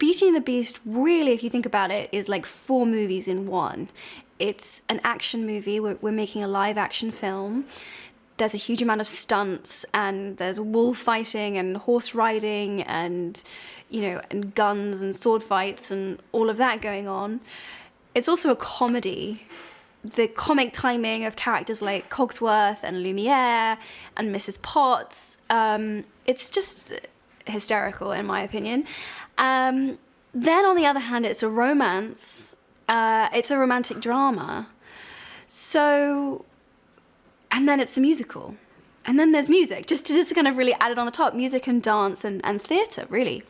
Beauty and the Beast, really, if you think about it, is like 4 movies in one. It's an action movie. We're making a live action film. There's a huge amount of stunts, and there's wolf fighting and horse riding and, you know, and guns and sword fights and all of that going on. It's also a comedy. The comic timing of characters like Cogsworth and Lumiere and Mrs. Potts, it's just hysterical in my opinion. Then on the other hand, it's a romance. It's a romantic drama. So, and then it's a musical. And then there's music, just to kind of really add it on the top, music and dance and theatre, really.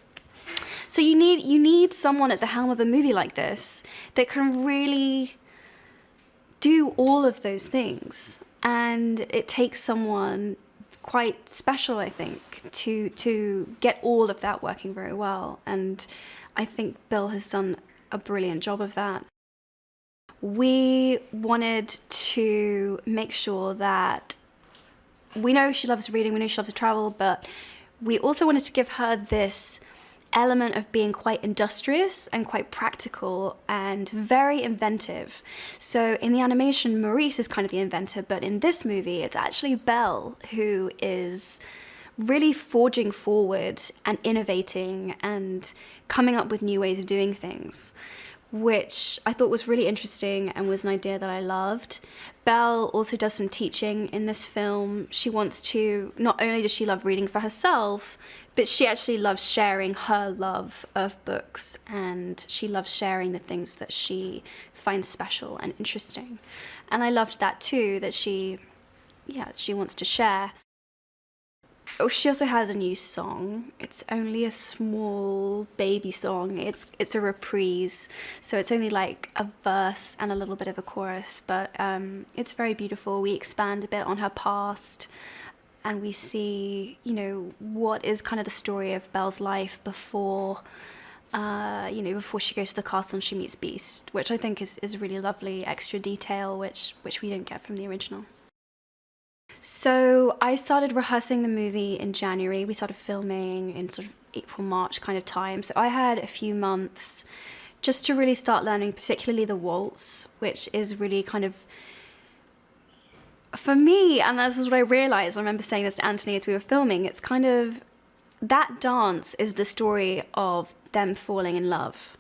So you need someone at the helm of a movie like this that can really do all of those things. And it takes someone quite special, I think, to get all of that working very well. And I think Bill has done a brilliant job of that. We wanted to make sure that we know she loves reading, we know she loves to travel, but we also wanted to give her this element of being quite industrious and quite practical and very inventive. So in the animation, Maurice is kind of the inventor, but in this movie, it's actually Belle who is really forging forward and innovating and coming up with new ways of doing things, which I thought was really interesting and was an idea that I loved. Belle also does some teaching in this film. She wants to, not only does she love reading for herself, but she actually loves sharing her love of books, and she loves sharing the things that she finds special and interesting. And I loved that too, that she wants to share. Oh, she also has a new song. It's only a small baby song. It's a reprise, so it's only like a verse and a little bit of a chorus, but it's very beautiful. We expand a bit on her past, and we see, you know, what is kind of the story of Belle's life before, before she goes to the castle and she meets Beast, which I think is really lovely extra detail, which we don't get from the original. So I started rehearsing the movie in January. We started filming in sort of April, March kind of time. So I had a few months just to really start learning, particularly the waltz, which is really kind of, for me, and this is what I realized, I remember saying this to Anthony as we were filming, it's kind of, that dance is the story of them falling in love.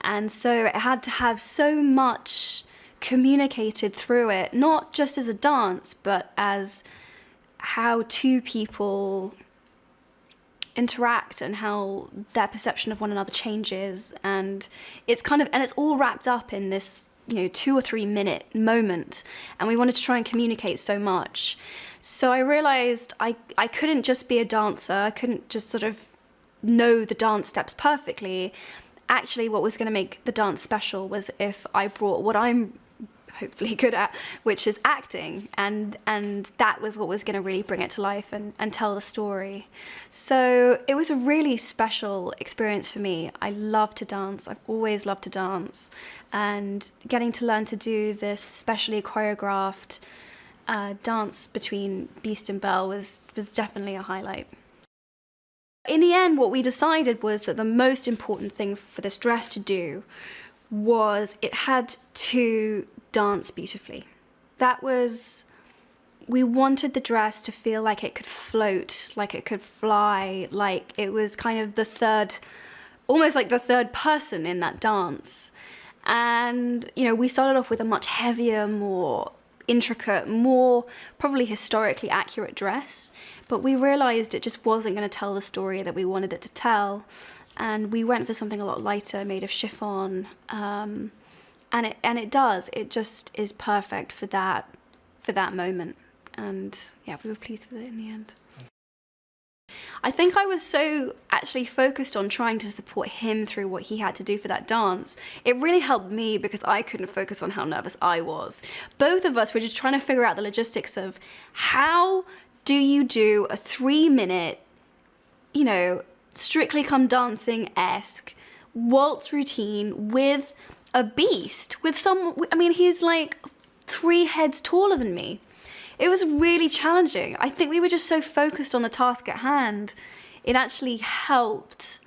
And so it had to have so much communicated through it, not just as a dance, but as how two people interact and how their perception of one another changes. And it's kind of, and it's all wrapped up in this, 2 or 3 minute moment. And we wanted to try and communicate so much. So I realized I couldn't just be a dancer. I couldn't just sort of know the dance steps perfectly. Actually, what was going to make the dance special was if I brought what I'm hopefully good at, which is acting, and that was what was going to really bring it to life and tell the story. So it was a really special experience for me. I love to dance. I've always loved to dance, and getting to learn to do this specially choreographed dance between Beast and Belle was definitely a highlight. In the end, what we decided was that the most important thing for this dress to do was it had to dance beautifully. That was, we wanted the dress to feel like it could float, like it could fly, like it was kind of the third, almost like the third person in that dance. And, we started off with a much heavier, more intricate, more probably historically accurate dress, but we realized it just wasn't going to tell the story that we wanted it to tell. And we went for something a lot lighter, made of chiffon, and it does. It just is perfect for that moment. And yeah, we were pleased with it in the end. I think I was so actually focused on trying to support him through what he had to do for that dance. It really helped me because I couldn't focus on how nervous I was. Both of us were just trying to figure out the logistics of how do you do a 3-minute, Strictly Come Dancing-esque waltz routine with a beast, with he's like 3 heads taller than me. It was really challenging. I think we were just so focused on the task at hand. It actually helped.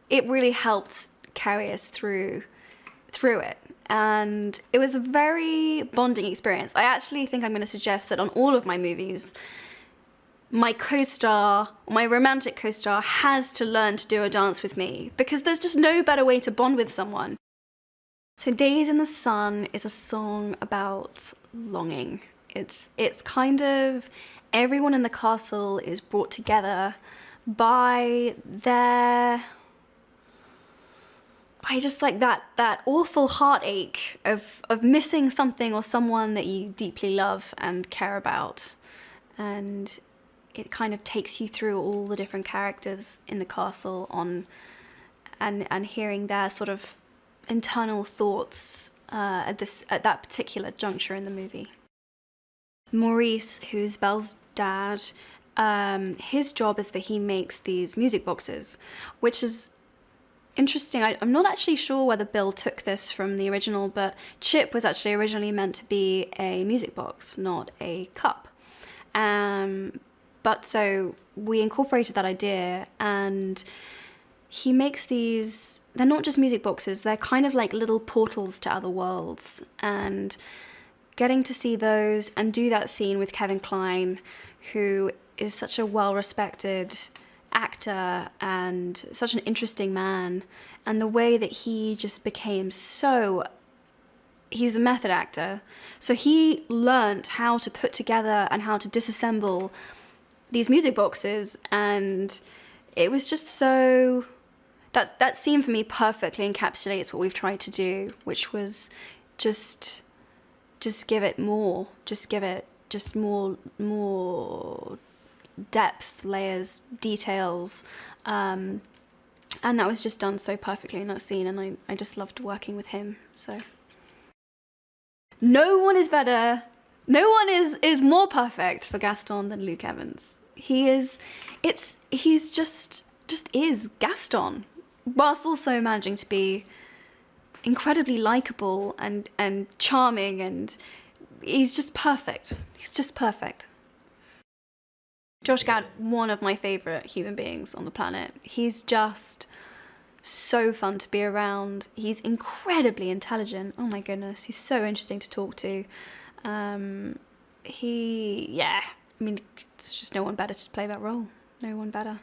It really helped carry us through it. And it was a very bonding experience. I actually think I'm going to suggest that on all of my movies, my co-star, my romantic co-star, has to learn to do a dance with me, because there's just no better way to bond with someone. So Days in the Sun is a song about longing. It's kind of everyone in the castle is brought together by just like that awful heartache of missing something or someone that you deeply love and care about. And it kind of takes you through all the different characters in the castle and hearing their sort of internal thoughts at that particular juncture in the movie. Maurice, who's Belle's dad, his job is that he makes these music boxes, which is interesting. I'm not actually sure whether Bill took this from the original, but Chip was actually originally meant to be a music box, not a cup. But so we incorporated that idea, and he makes these, they're not just music boxes, they're kind of like little portals to other worlds. And getting to see those and do that scene with Kevin Kline, who is such a well-respected actor and such an interesting man, and the way that he just became he's a method actor, so he learnt how to put together and how to disassemble these music boxes, and it was just so, that scene for me perfectly encapsulates what we've tried to do, which was just give it more, more depth, layers, details, and that was just done so perfectly in that scene, and I just loved working with him. So no one is better, no one is more perfect for Gaston than Luke Evans. He's just is Gaston, whilst also managing to be incredibly likable and charming, and he's just perfect. He's just perfect. Josh Gad, one of my favourite human beings on the planet. He's just so fun to be around. He's incredibly intelligent. Oh my goodness, he's so interesting to talk to. I mean, there's just no one better to play that role. No one better.